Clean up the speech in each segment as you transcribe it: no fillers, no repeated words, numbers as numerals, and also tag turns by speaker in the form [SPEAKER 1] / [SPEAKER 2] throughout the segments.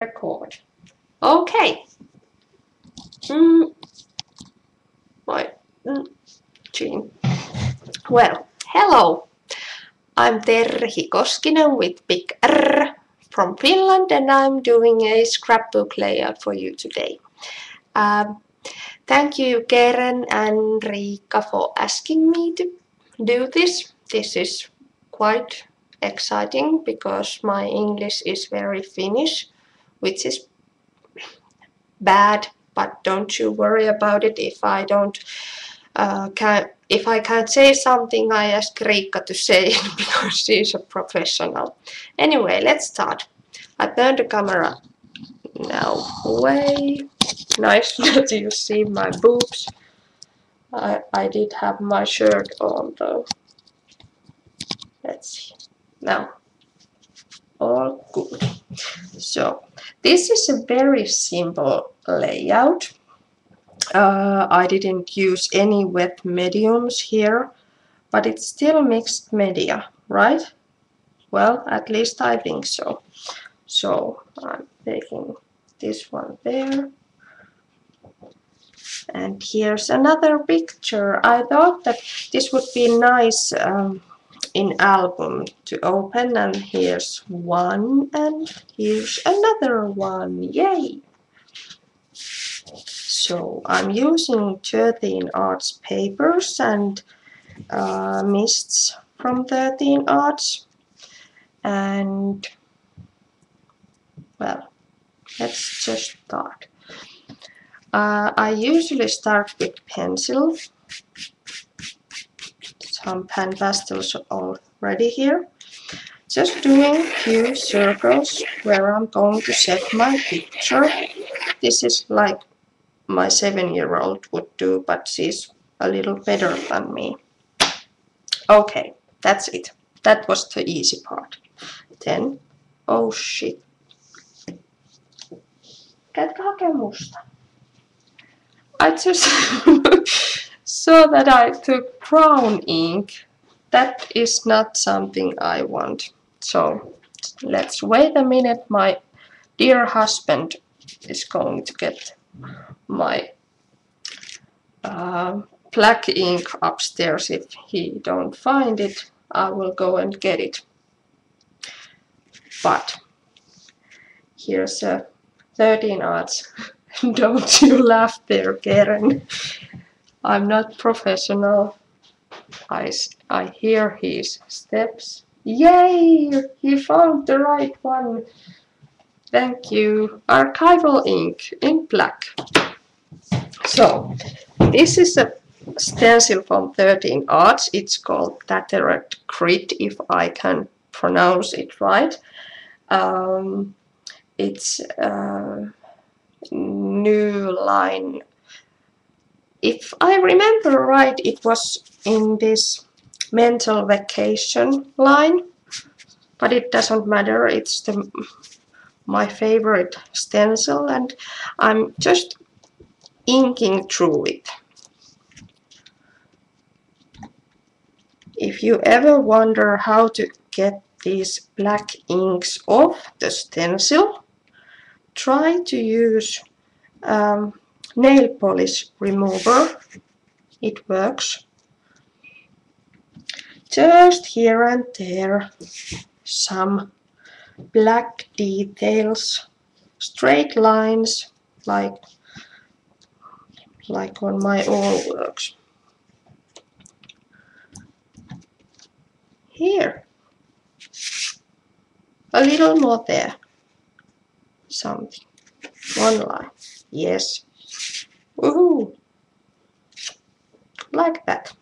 [SPEAKER 1] Record. Okay. Right. Jean. Well, hello. I'm Terhi Koskinen with big R from Finland, and I'm doing a scrapbook layout for you today. Thank you, Keren and Riikka, for asking me to do this. This is quite exciting because my English is very Finnish, which is bad, but don't you worry about it. If I can't say something, I ask Riikka to say it because she's a professional. Anyway, let's start. I turned the camera now away. Nice that you see my boobs. I did have my shirt on though. Let's see. Now, all good. So, this is a very simple layout. I didn't use any wet mediums here, but it's still mixed media, right? Well, at least I think so. So I'm taking this one there. And here's another picture. I thought that this would be nice in album to open, and here's one and here's another one. Yay! So I'm using 13 Arts papers and mists from 13 Arts, and well, let's just start. I usually start with pencil, some pan pastels already here, just doing a few circles where I'm going to set my picture. This is like my 7-year-old would do, but she's a little better than me. Okay, that's it. That was the easy part. Then, oh shit. Käytkö hakea musta? I just saw that I took brown ink. That is not something I want. So let's wait a minute. My dear husband is going to get my black ink upstairs. If he don't find it, I will go and get it. But here's a 13 Arts. Don't you laugh there, Keren. I'm not professional. I hear his steps. Yay! He found the right one. Thank you. Archival ink in black. So, this is a stencil from 13 Arts. It's called Tattered Grit, if I can pronounce it right. It's a new line. If I remember right, it was in this mental vacation line, but it doesn't matter. It's my favorite stencil, and I'm just inking through it. If you ever wonder how to get these black inks off the stencil, try to use nail polish remover. It works. Just here and there, some black details, straight lines, like on my old works. Here, a little more there, something, one line, yes, woohoo, like that.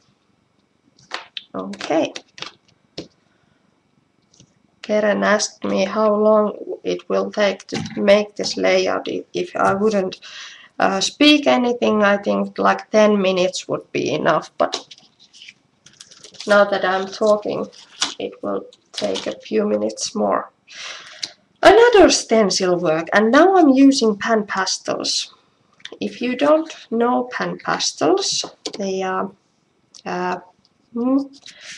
[SPEAKER 1] Okay. Keren asked me how long it will take to make this layout. If I wouldn't speak anything, I think like 10 minutes would be enough, but now that I'm talking, it will take a few minutes more. Another stencil work, and now I'm using pan pastels. If you don't know pan pastels, they are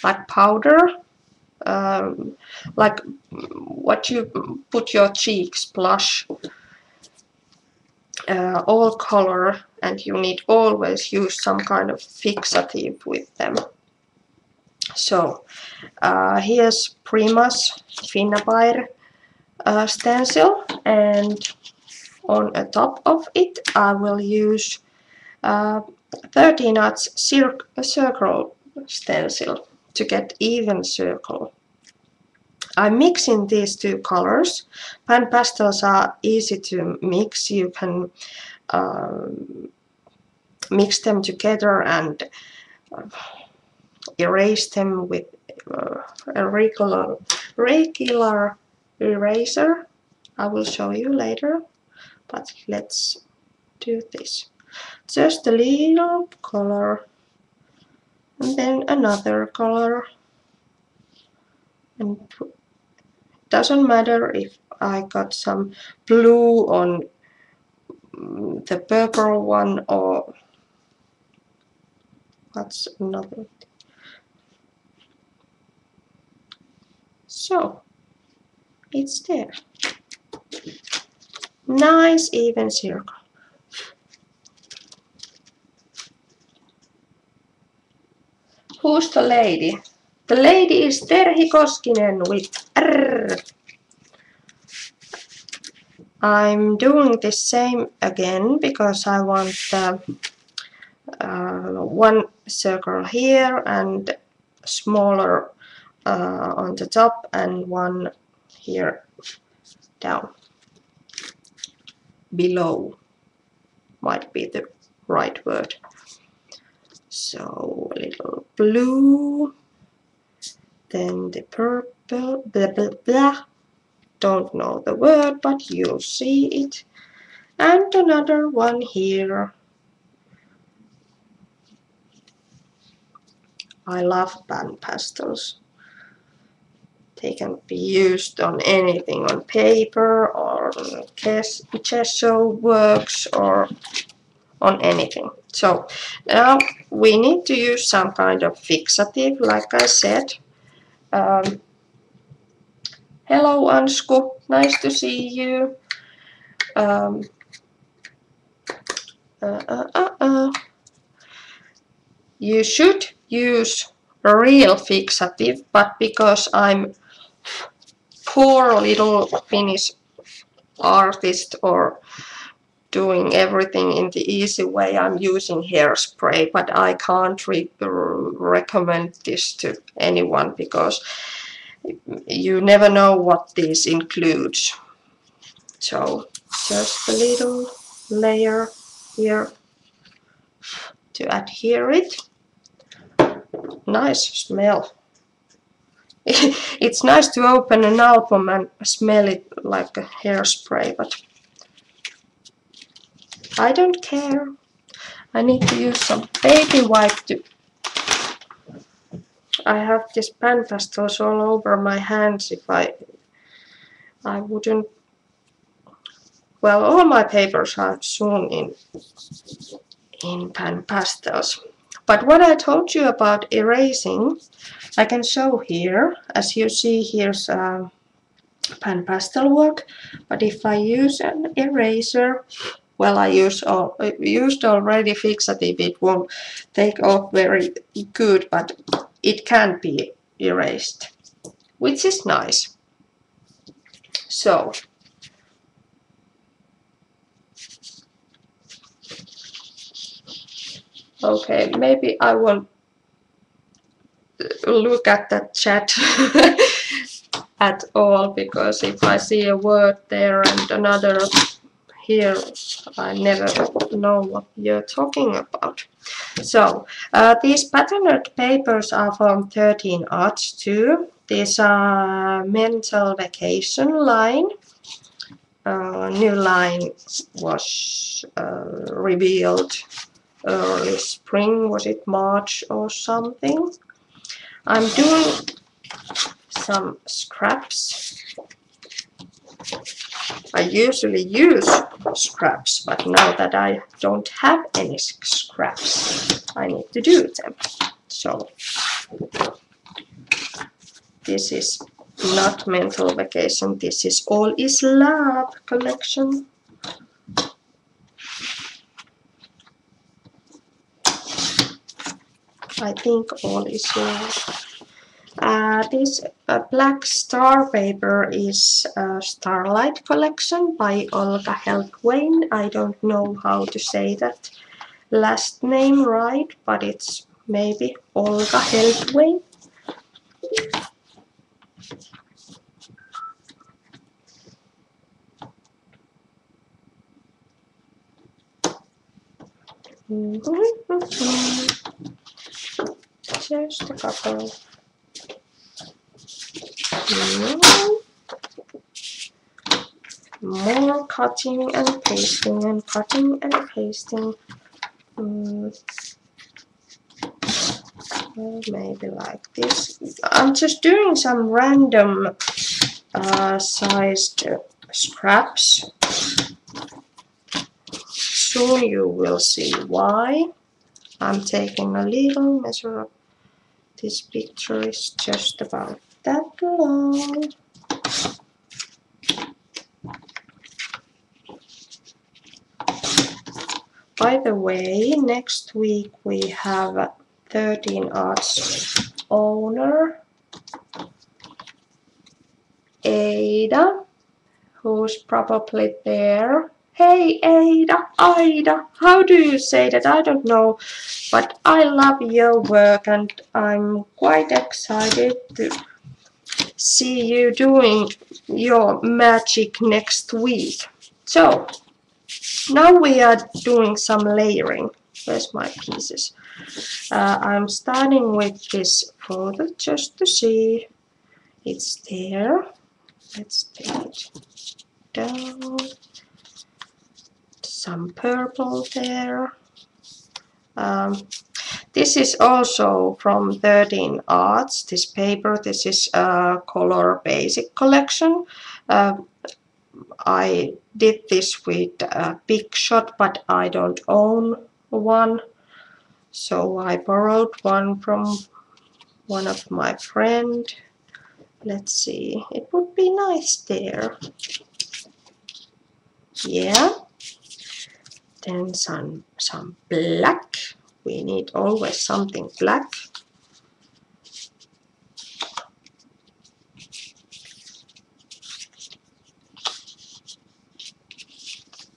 [SPEAKER 1] like powder, like what you put your cheeks, blush, all color, and you need always use some kind of fixative with them. So here's Prima's Finnabair stencil, and on the top of it I will use 30 knots circle stencil to get even circle. I'm mixing these two colors. Pan pastels are easy to mix. You can mix them together and erase them with a regular eraser. I will show you later, but let's do this. Just a little color and then another color, and doesn't matter if I got some blue on the purple one or what's another. So it's there. Nice even circle. Who's the lady? The lady is Terhi Koskinen with R. I'm doing the same again because I want one circle here and smaller on the top and one here down. Below might be the right word. So a little blue, then the purple, blah blah blah. Don't know the word, but you'll see it. And another one here. I love pan pastels. They can be used on anything, on paper or on gesso works or on anything. So now we need to use some kind of fixative, like I said. Hello Ansku, nice to see you. You should use a real fixative, but because I'm poor little Finnish artist or doing everything in the easy way, I'm using hairspray, but I can't recommend this to anyone because you never know what this includes. So just a little layer here to adhere it. Nice smell. It's nice to open an album and smell it like a hairspray, but I don't care. I need to use some baby wipe to... I have this pan pastels all over my hands. If I wouldn't... Well, all my papers are soon in pan pastels. But what I told you about erasing, I can show here. As you see, here's pan pastel work. But if I use an eraser, well, I used already fixative, it won't take off very good, but it can be erased, which is nice. So okay, maybe I won't look at the chat at all, because if I see a word there and another here, I never know what you're talking about. So these patterned papers are from 13 Arts too. These are Mental Vacation line. New line was revealed early spring, was it March or something? I'm doing some scraps. I usually use scraps, but now that I don't have any scraps, I need to do them. So This is not mental vacation, this is All is Love collection. I think All is Love. This black star paper is Starlight collection by Olga Heltwain. I don't know how to say that last name right, but it's maybe Olga Heltwain. Just a couple. More cutting and pasting and cutting and pasting. Well, maybe like this. I'm just doing some random sized scraps. Soon you will see why. I'm taking a little measure of this picture is just about that long. By the way, next week we have 13 Arts owner Ada, who's probably there. Hey Ada, how do you say that? I don't know, but I love your work and I'm quite excited to see you doing your magic next week. So, now we are doing some layering. Where's my pieces? I'm starting with this photo just to see it's there. Let's take it down. Some purple there. This is also from 13 Arts, this paper. This is a color basic collection. I did this with a Big Shot, but I don't own one. So I borrowed one from one of my friends. Let's see, it would be nice there. Yeah. Then some black. We need always something black.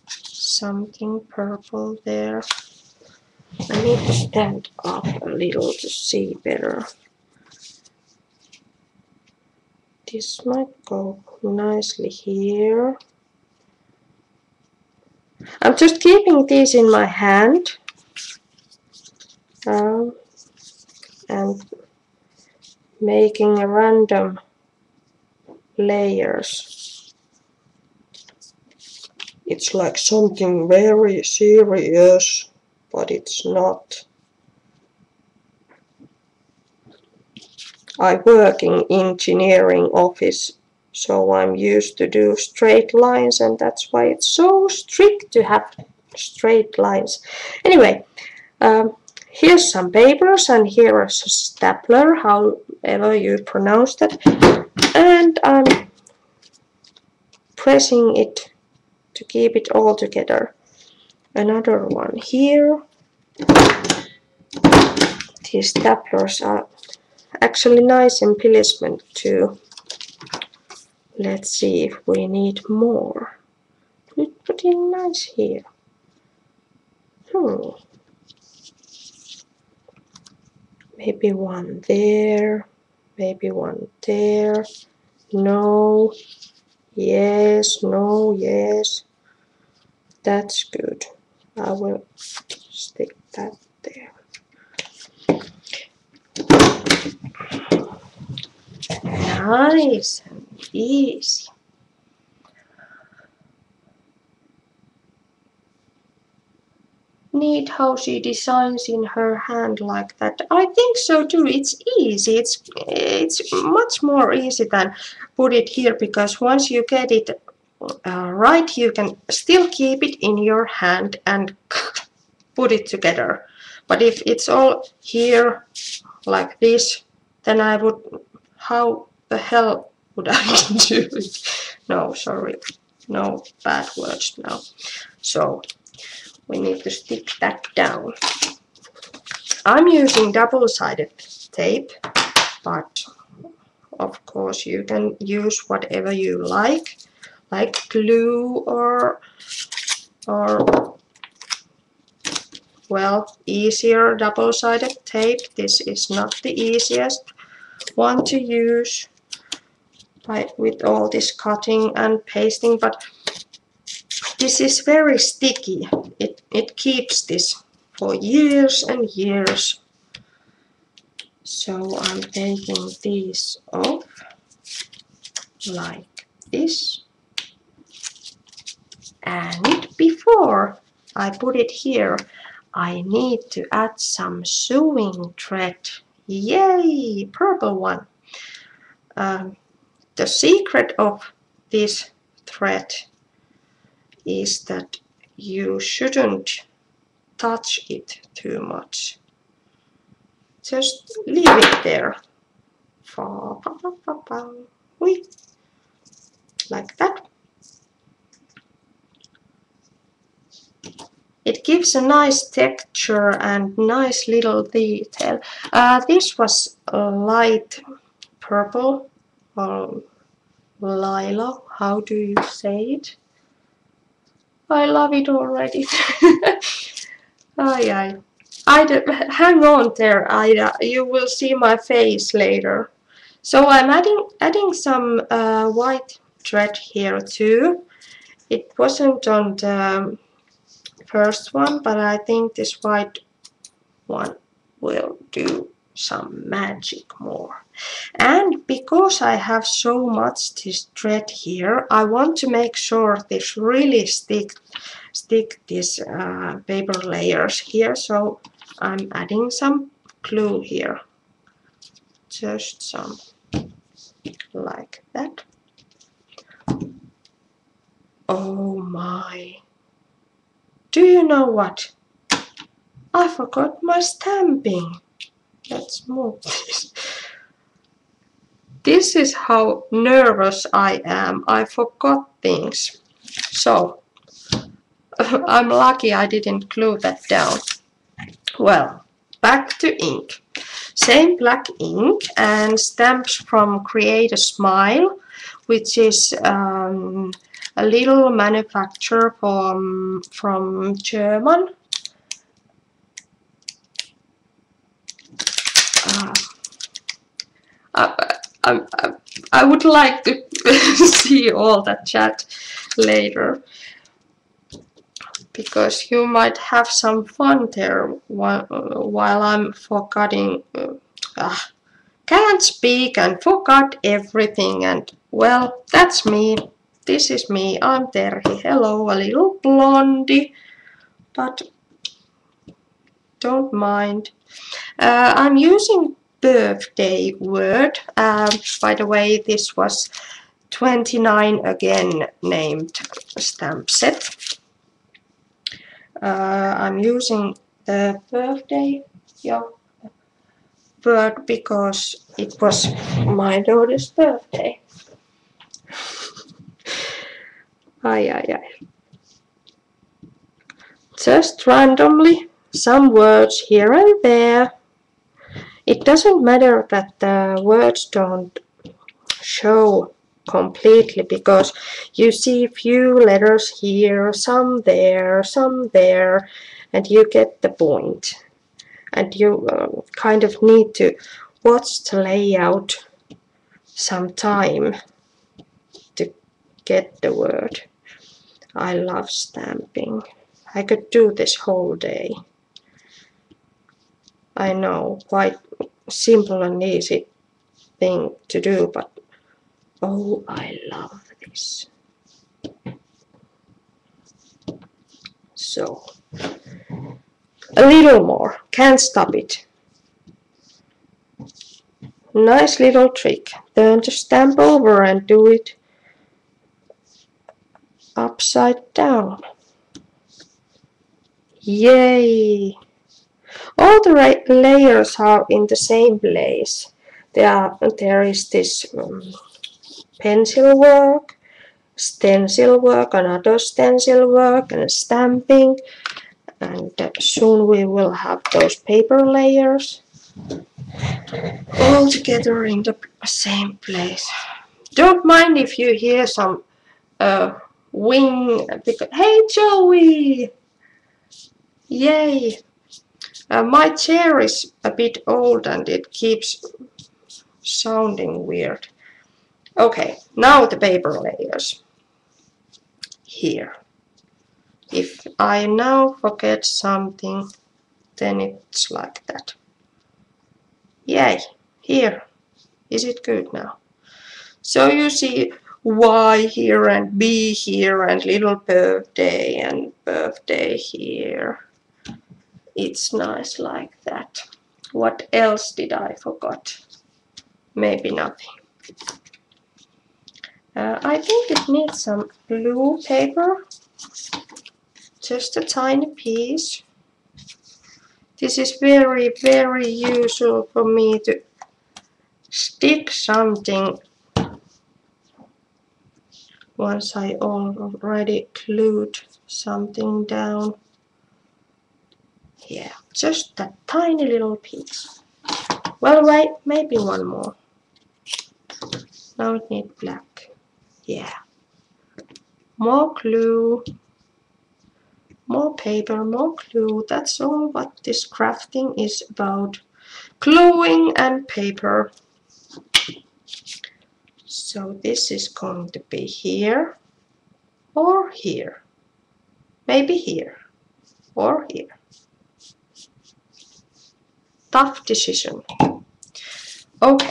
[SPEAKER 1] Something purple there. I need to stand up a little to see better. This might go nicely here. I'm just keeping these in my hand and making a random layers. It's like something very serious, but it's not. I work in engineering office, so I'm used to do straight lines, and that's why it's so strict to have straight lines. Anyway, here's some papers, and here is a stapler, however you pronounce that, and I'm pressing it to keep it all together. Another one here. These staplers are actually nice embellishment too. Let's see if we need more. It's pretty nice here. Maybe one there, maybe one there. No, yes, no, yes. That's good. I will stick that there. Nice and easy. Neat how she designs in her hand like that. I think so too. It's easy. It's much more easy than put it here, because once you get it right, you can still keep it in your hand and put it together. But if it's all here like this, then I would, how the hell would I do it? No, sorry. No bad words now. So we need to stick that down. I'm using double-sided tape, but of course you can use whatever you like glue or well, easier double-sided tape. This is not the easiest one to use with all this cutting and pasting, but this is very sticky. It keeps this for years and years. So I'm taking these off like this. And before I put it here, I need to add some sewing thread. Yay! Purple one. The secret of this thread is that you shouldn't touch it too much. Just leave it there. Like that. It gives a nice texture and nice little detail. This was a light purple or lilac. How do you say it? I love it already. Hang on there, Ida. You will see my face later. So I'm adding some white thread here too. It wasn't on the first one, but I think this white one will do some magic more. And because I have so much this thread here, I want to make sure this really stick these paper layers here. So I'm adding some glue here, just some like that. Oh my! Do you know what? I forgot my stamping. Let's move this. This is how nervous I am. I forgot things. So, I'm lucky I didn't glue that down. Well, back to ink. Same black ink and stamps from Create a Smile, which is a little manufacturer from German. I would like to see all that chat later, because you might have some fun there while I'm forgetting. Can't speak and forgot everything, and well, that's me. This is me. I'm Terhi. Hello, a little blondie, but don't mind. I'm using birthday word. By the way, this was 29 again named stamp set. I'm using the birthday word because it was my daughter's birthday. Just randomly, some words here and there. It doesn't matter that the words don't show completely, because you see a few letters here, some there, and you get the point. And you kind of need to watch the layout some time to get the word. I love stamping. I could do this whole day. I know, quite simple and easy thing to do, but oh, I love this. So, a little more, can't stop it. Nice little trick. Turn the stamp over and do it upside down. Yay! All the layers are in the same place. there is this pencil work, stencil work, another stencil work, and stamping, and soon we will have those paper layers all together in the same place. Don't mind if you hear some wing. Because, hey Joey! Yay! My chair is a bit old and it keeps sounding weird. Okay, now the paper layers. Here. If I now forget something, then it's like that. Yay! Here. Is it good now? So you see Y here and B here and little birthday and birthday here. It's nice like that. What else did I forgot? Maybe nothing. I think it needs some blue paper. Just a tiny piece. This is very, very usual for me to stick something once I already glued something down. Yeah, just that tiny little piece. Well, wait, maybe one more. Now it needs black. Yeah. More glue. More paper, more glue. That's all what this crafting is about. Gluing and paper. So this is going to be here or here. Maybe here or here. Tough decision. Okay.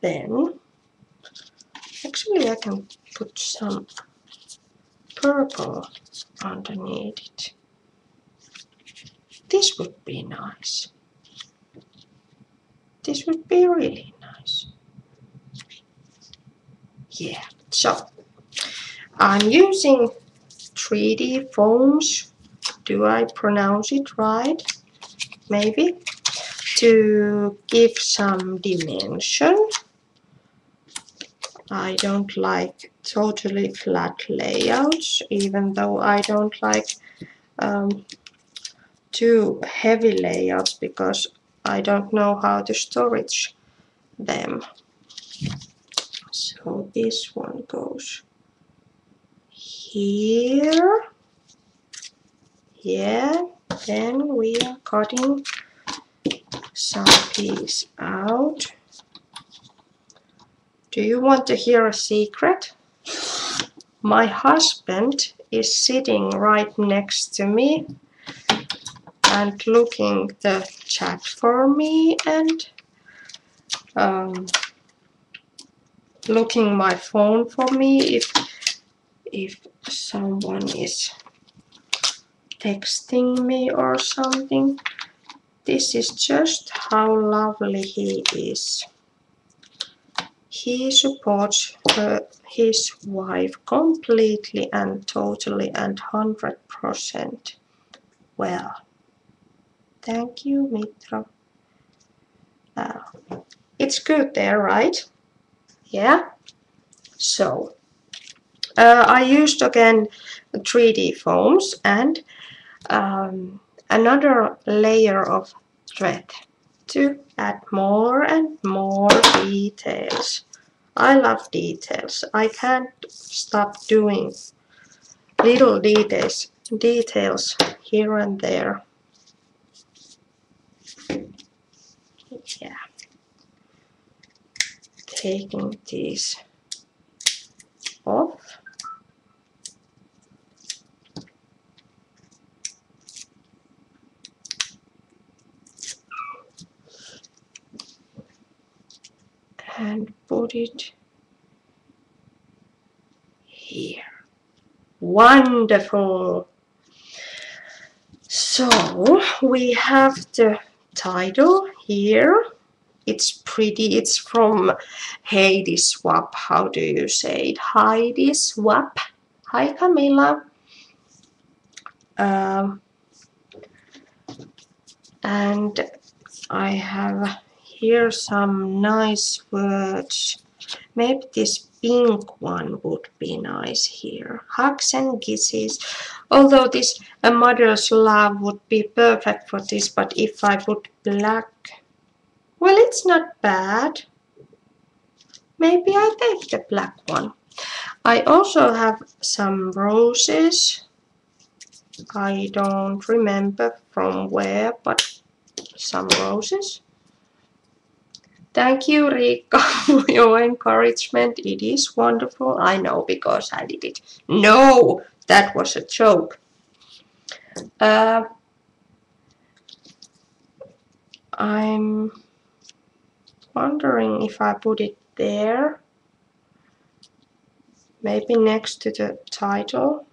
[SPEAKER 1] Then, actually I can put some purple underneath it. This would be nice. This would be really nice. Yeah, so I'm using 3D foams. Do I pronounce it right? Maybe. To give some dimension. I don't like totally flat layouts, even though I don't like too heavy layouts because I don't know how to storage them. So this one goes here. Yeah, then we are cutting some piece out. Do you want to hear a secret? My husband is sitting right next to me and looking the chat for me and looking my phone for me if someone is texting me or something. This is just how lovely he is. He supports his wife completely and totally and 100%. Well, thank you, Mitra. It's good there, right? Yeah. So, I used again 3D foams and another layer of thread to add more and more details. I love details. I can't stop doing little details here and there. Yeah. Taking these off. And put it here. Wonderful! So we have the title here. It's pretty. It's from Heidi Swapp. How do you say it? Heidi Swapp. Hi Camilla. And I have here some nice words. Maybe this pink one would be nice here. Hugs and kisses. Although this A Mother's Love would be perfect for this, but if I put black, well, it's not bad. Maybe I take the black one. I also have some roses. I don't remember from where, but some roses. Thank you, Riikka, for your encouragement. It is wonderful. I know because I did it. No, that was a joke. I'm wondering if I put it there. Maybe next to the title.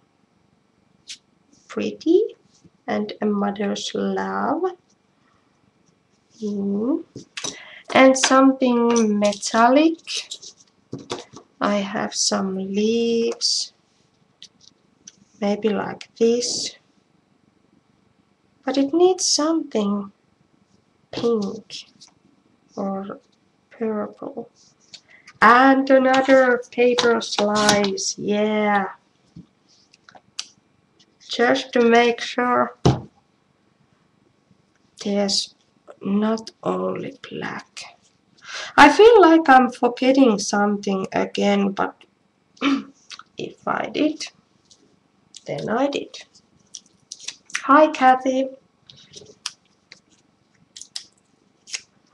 [SPEAKER 1] Pretty and A Mother's Love. And something metallic. I have some leaves. Maybe like this. But it needs something pink or purple. And another paper slice, yeah. Just to make sure there's not only black. I feel like I'm forgetting something again, but if I did, then I did. Hi, Kathy.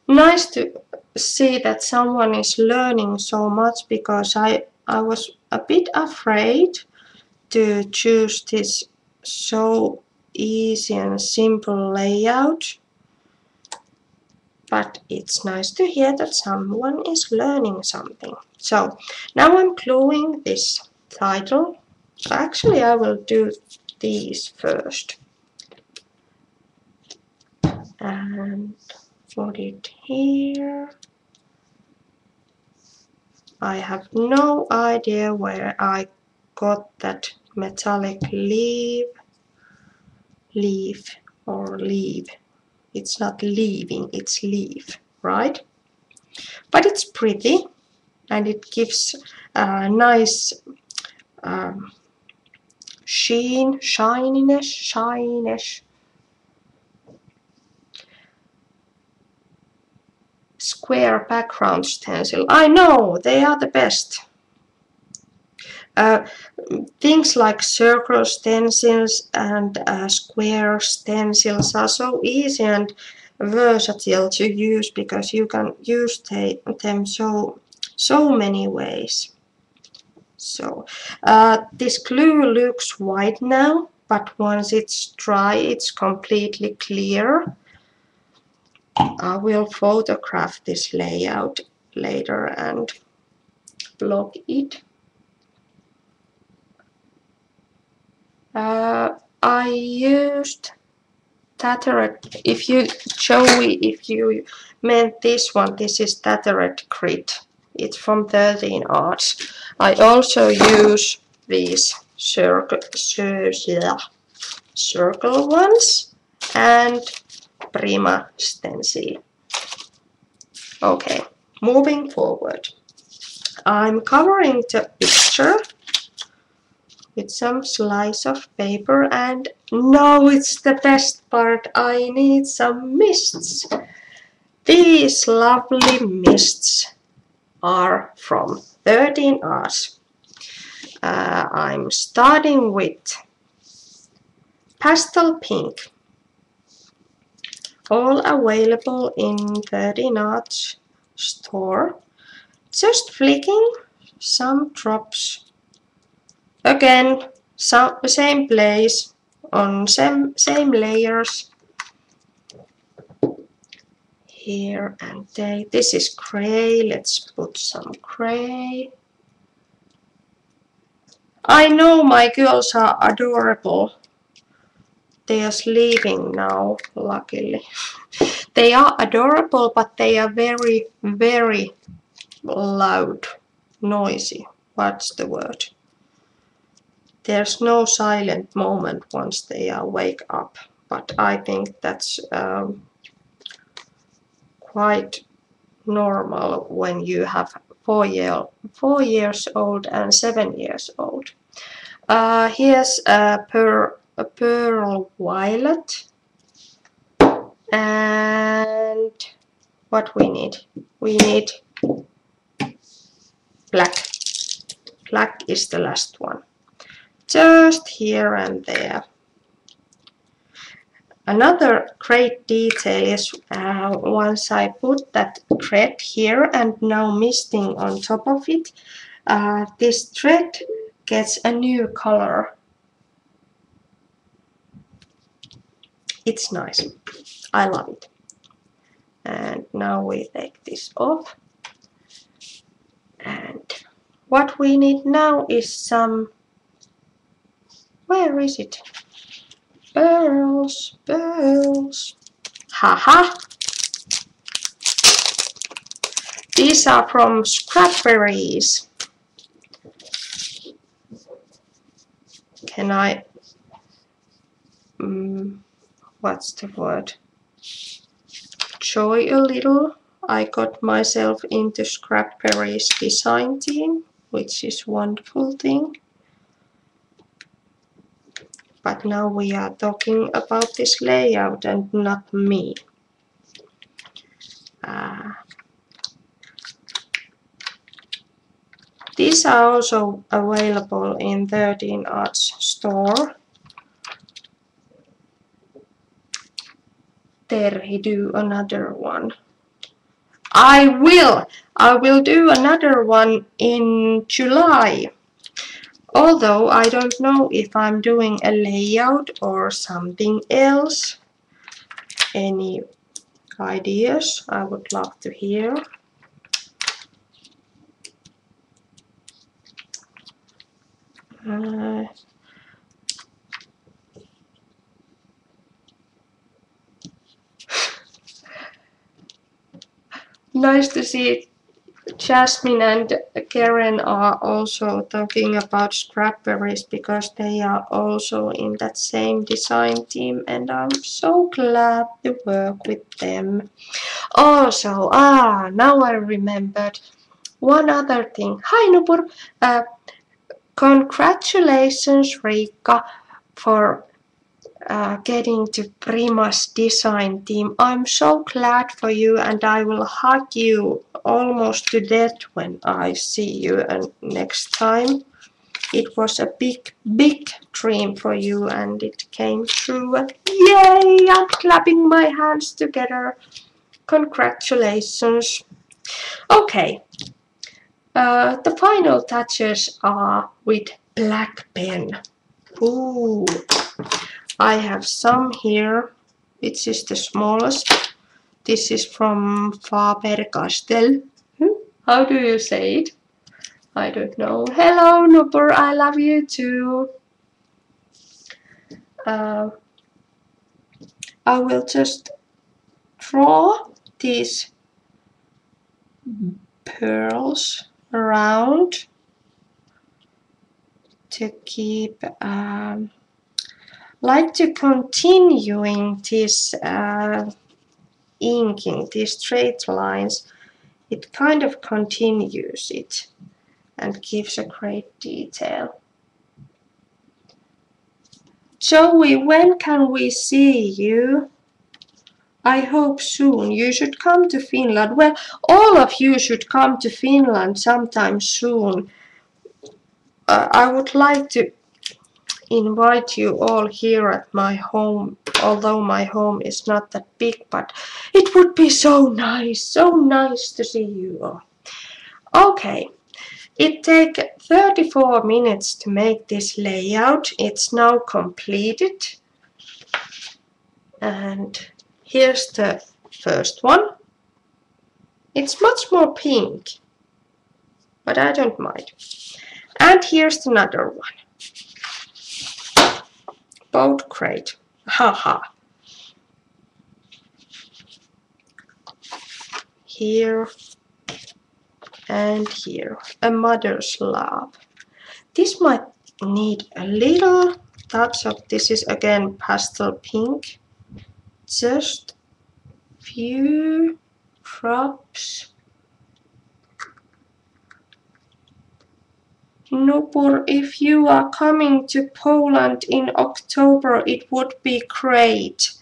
[SPEAKER 1] Nice to see that someone is learning so much, because I was a bit afraid to choose this so easy and simple layout, but it's nice to hear that someone is learning something. So now I'm gluing this title. Actually, I will do these first and put it here. I have no idea where I got that metallic leaf. It's not leaving, it's leaf, right? But it's pretty and it gives a nice shininess. Square background stencil. I know, they are the best. Things like circle stencils and square stencils are so easy and versatile to use, because you can use them so many ways. So this glue looks white now, but once it's dry, it's completely clear. I will photograph this layout later and blog it. I used Tattered. If you meant this one, this is Tattered Grit. It's from 13 Arts. I also use these circle ones and Prima stencil. Okay, moving forward. I'm covering the picture with some slice of paper, and now it's the best part. I need some mists. These lovely mists are from 13 Arts. I'm starting with pastel pink, all available in 13 Arts store. Just flicking some drops. Again, same place on same layers. Here and there. This is gray. Let's put some gray. I know my girls are adorable. They are sleeping now, luckily. They are adorable, but they are very, very loud, noisy. What's the word? There's no silent moment once they are wake up, but I think that's quite normal when you have 4 years old and 7 years old. Here's a pearl violet, and what we need? We need black. Black is the last one. Just here and there. Another great detail is once I put that thread here and now misting on top of it, this thread gets a new color. It's nice. I love it. And now we take this off. And what we need now is some, where is it? Pearls, pearls. Haha! These are from Scrapberries. Can I, what's the word? Joy a little. I got myself into Scrapberries design team, which is a wonderful thing. But now we are talking about this layout and not me. These are also available in 13 Arts store. Terhi, do another one. I will do another one in July. Although I don't know if I'm doing a layout or something else. Any ideas? I would love to hear. Nice to see Jasmine and Karen are also talking about Scrapberries because they are also in that same design team, and I'm so glad to work with them. Also, now I remembered one other thing. Hi Nupur! Congratulations Riikka for getting to Prima's design team. I'm so glad for you, and I will hug you almost to death when I see you next time. It was a big dream for you and it came true. And yay! I'm clapping my hands together. Congratulations. Okay. The final touches are with black pen. Ooh. I have some here, which is the smallest. This is from Faber-Castell. How do you say it? I don't know. Hello Nupur, I love you too. I will just draw these pearls around to keep like to continuing this inking, these straight lines. It kind of continues it and gives a great detail. Joey, when can we see you? I hope soon. You should come to Finland. Well, all of you should come to Finland sometime soon. I would like to invite you all here at my home, although my home is not that big, but it would be so nice to see you all. Okay, it takes 34 minutes to make this layout. It's now completed, and here's the first one. It's much more pink, but I don't mind. And here's another one. Both great. Haha. Here and here. A mother's love. This might need a little touch of, this is again pastel pink. Just few. drops. Nupur, if you are coming to Poland in October, it would be great.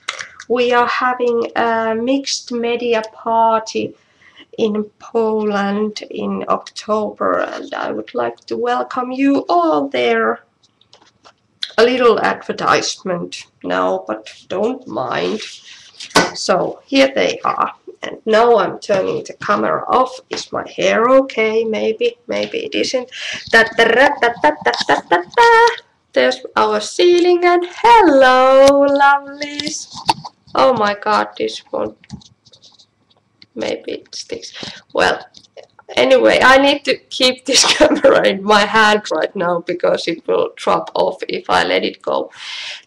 [SPEAKER 1] We are having a mixed media party in Poland in October, and I would like to welcome you all there. A little advertisement now, but don't mind. So here they are. And now I'm turning the camera off. Is my hair okay? Maybe it isn't. There's our ceiling, and hello, lovelies. Oh my god, this won't. Maybe it sticks. Well, anyway, I need to keep this camera in my hand right now because it will drop off if I let it go.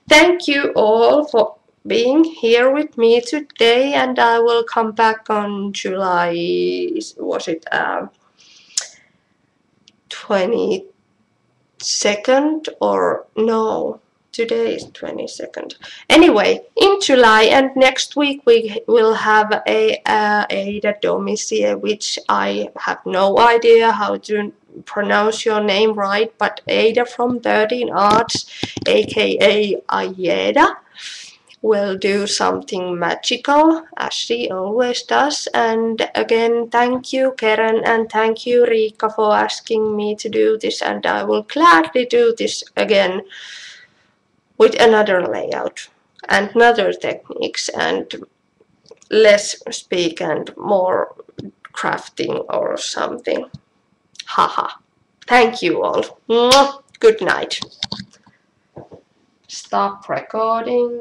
[SPEAKER 1] Thank you all for being here with me today, and I will come back on July, was it 22nd or no? Today is 22nd. Anyway, in July, and next week we will have a Ada Domicier, which I have no idea how to pronounce your name right, but Ada from 13 Arts, aka Ayeda, will do something magical as she always does. And again, thank you Keren and thank you Riikka for asking me to do this, and I will gladly do this again with another layout and another techniques and less speak and more crafting or something. Haha. Thank you all. Good night. Stop recording.